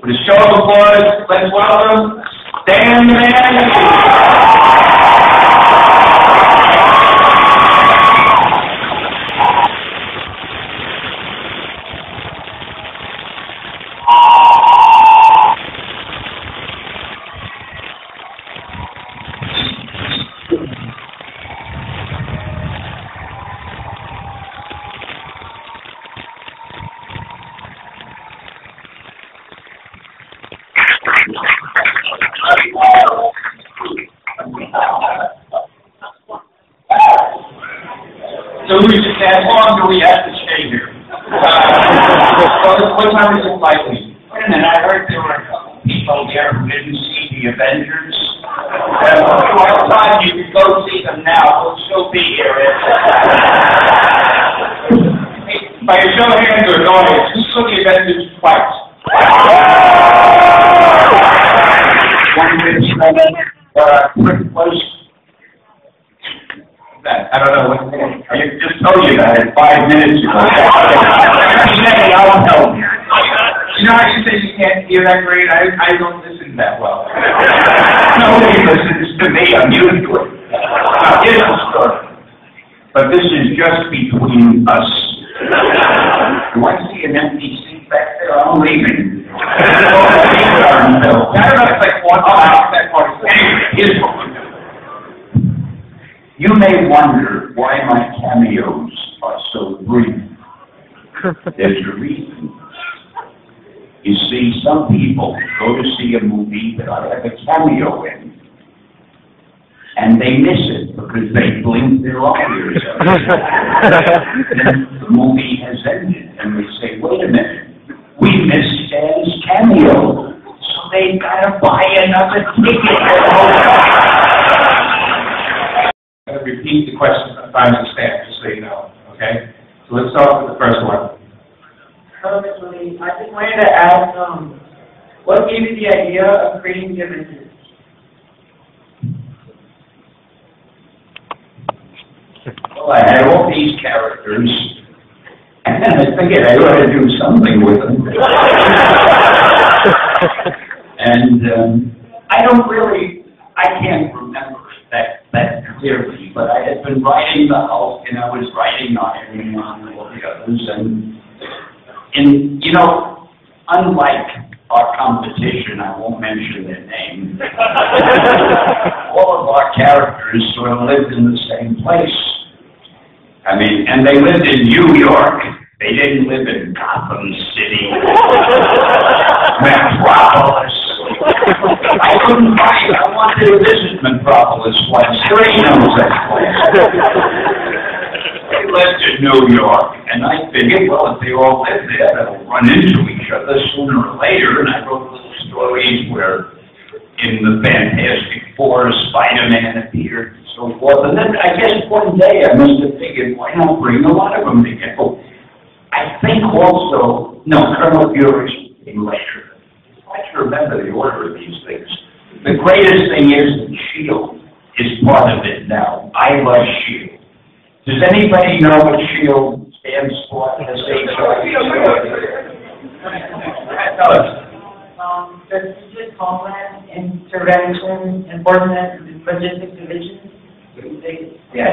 With a show of applause, let's welcome Dan the Man. So we just asked, how long do we have to stay here? What time is it likely? Wait a minute, I heard there were a couple people here who didn't see the Avengers. What time you can go see them now? We'll still be here. By a show of hands or go ahead, just saw the Avengers twice. 157, quick close. I don't know what I just told you that in 5 minutes ago. I'll tell you. You know how you say you can't hear that great? I don't listen that well. Nobody listens to me. I'm used to it. Now, here's the story. But this is just between us. Do I see an empty seat back there? I'm leaving. I don't know if like one that part. Anyway, here's what we're doing. You may wonder why my cameos are so brief. There's a reason. You see, some people go to see a movie that I have a cameo in, and they miss it because they blink their eyes. Then the movie has ended, and they say, wait a minute, we missed Stan's cameo, so they've got to buy another ticket. Repeat the question sometimes to Stan, just so you know, okay? So let's start with the first one. Perfectly. I just wanted to ask, what gave you the idea of creating the Avengers? Well, I had all these characters, and then I figured I ought to do something with them. And I can't remember that clearly, but I had been writing the Hulk, and I was writing Iron Man and all the others, and you know, unlike our competition, I won't mention their name, all of our characters sort of lived in the same place. I mean, and they lived in New York. They didn't live in Gotham City, Metropolis. I couldn't find it. I wanted to visit Metropolis once. There ain't no such place. They lived in New York, and I figured, well, if they all live there, they'll run into each other sooner or later. And I wrote little stories where, in the Fantastic Four, Spider-Man appeared and so forth. And then I guess one day I must have figured, why not bring a lot of them together? I think also, no, Colonel Fury came later. I should remember the order of these things. The greatest thing is that S.H.I.E.L.D. is part of it now. I love S.H.I.E.L.D. Does anybody know what S.H.I.E.L.D. stands for? Strategic Homeland Intervention Enforcement and Logistics Division. Yeah.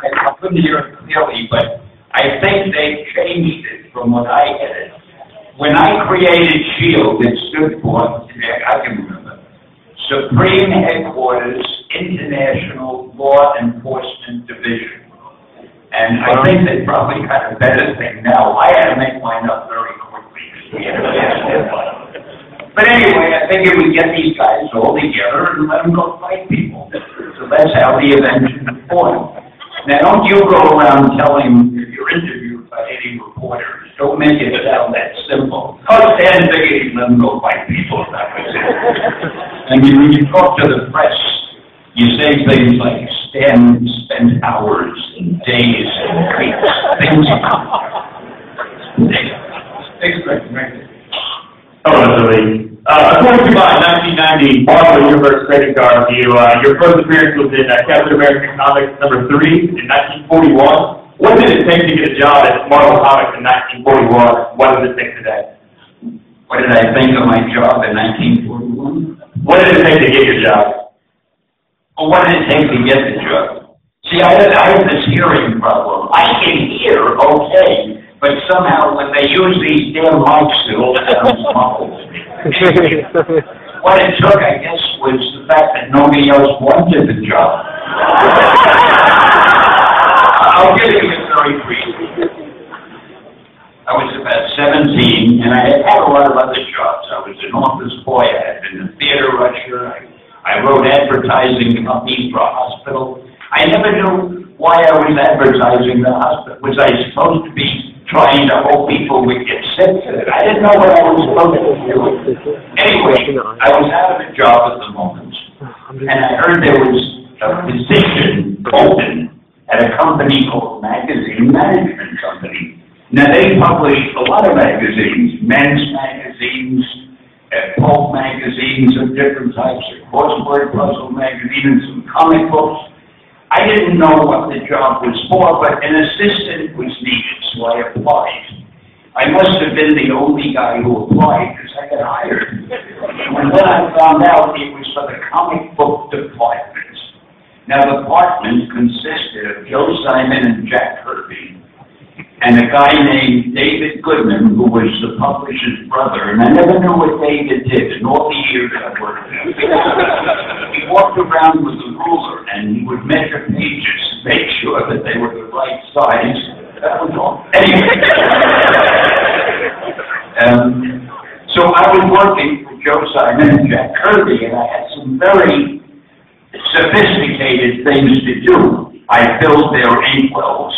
I couldn't hear it clearly, but I think they changed it from what I had it. When I created S.H.I.E.L.D., it stood for, I can remember, Supreme Headquarters International Law Enforcement Division. And I think they probably got a better thing now. I had to make mine up very quickly. But anyway, I figured we'd get these guys all together and let them go fight people. So that's how the Avengers formed. Now, don't you go around telling, if you're interviewed by any reporters, don't make it sound that simple. Oh, Stan figured he'd let them go fight people. That was it. I mean, when you talk to the press, you say things like, Stan spent hours and days and weeks. Things like that. Hello, Billy. According to my 1990 Marvel Universe trading card review, your first appearance was in Captain America Comics #3 in 1941. What did it take to get a job at Marvel Comics in 1941? What does it take today? What did I think of my job in 1941? What did it take to get your job? Well, what did it take to get the job? See, I have this hearing problem. I can hear okay, but somehow when they use these damn mics, it all sounds muffled. What it took, I guess, was the fact that nobody else wanted the job. I'll give you a very brief. I was about 17, and I had had a lot of other jobs. I was an office boy. I had been a theater usher. I wrote advertising companies for a hospital. I never knew why I was advertising the hospital. Was I supposed to be trying to hope people would get sick? I didn't know what I was supposed to do. Anyway, I was out of a job at the moment, and I heard there was a position open at a company called Magazine Management Company. Now, they publish a lot of magazines, men's magazines, pulp magazines of different types, a crossword puzzle magazine, and some comic books. I didn't know what the job was for, but an assistant was needed, so I applied. I must have been the only guy who applied because I got hired. And then I found out it was for the comic book department. Now, the department consisted of Joe Simon and Jack Kirby, and a guy named David Goodman, who was the publisher's brother, and I never knew what David did in all the years I worked there. He walked around with a ruler, and he would measure pages to make sure that they were the right size. That was all. Anyway. So I was working for Joe Simon and Jack Kirby, and I had some very sophisticated things to do. I filled their inkwells.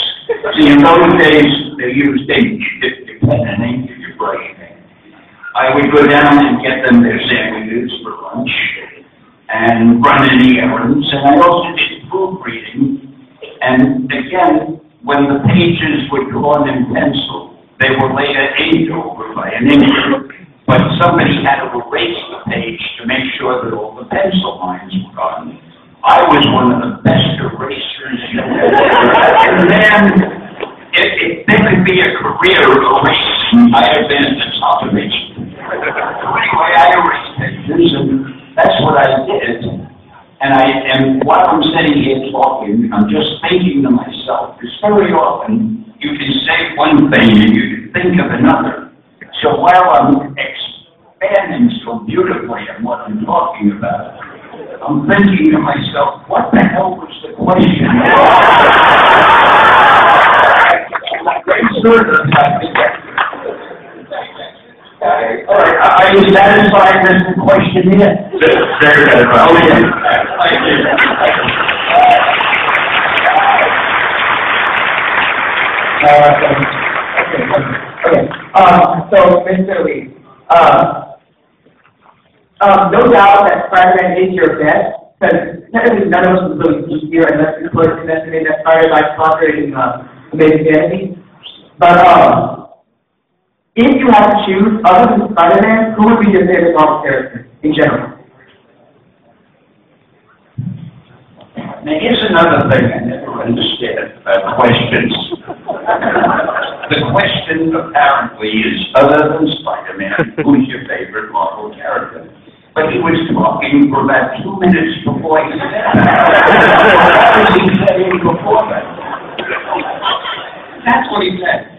See, in those days, they used ink. You dipped your pen in ink and you brush it. I would go down and get them their sandwiches for lunch and run any errands. And I also did proofreading. And again, when the pages were drawn in pencil, they were later inked over by an inker. But somebody had to erase the page to make sure that all the pencil lines were gone. I was one of the best erasers. And then, if there could be a career erasing, I'd have been at the top of it. Anyway, I erased pages, and that's what I did. And while I'm sitting here talking, I'm just thinking to myself, because very often you can say one thing and you can think of another. So while I'm expanding so beautifully on what I'm talking about, I'm thinking to myself, what the hell was the question? All right, are you satisfied with the question yet? Very satisfied. Oh, yeah. Okay. So, Mr. Lee, no doubt that Spider-Man is your best, because technically none of us would really be here unless we put an estimate that started by conquering Amazing Fantasy. But if you had to choose, other than Spider-Man, who would be your favorite Marvel character in general? Now, here's another thing I never understand about questions. The question apparently is, other than Spider-Man, who's your favorite Marvel character? But he was talking for about 2 minutes before he said that. What was he saying before that? That's what he said.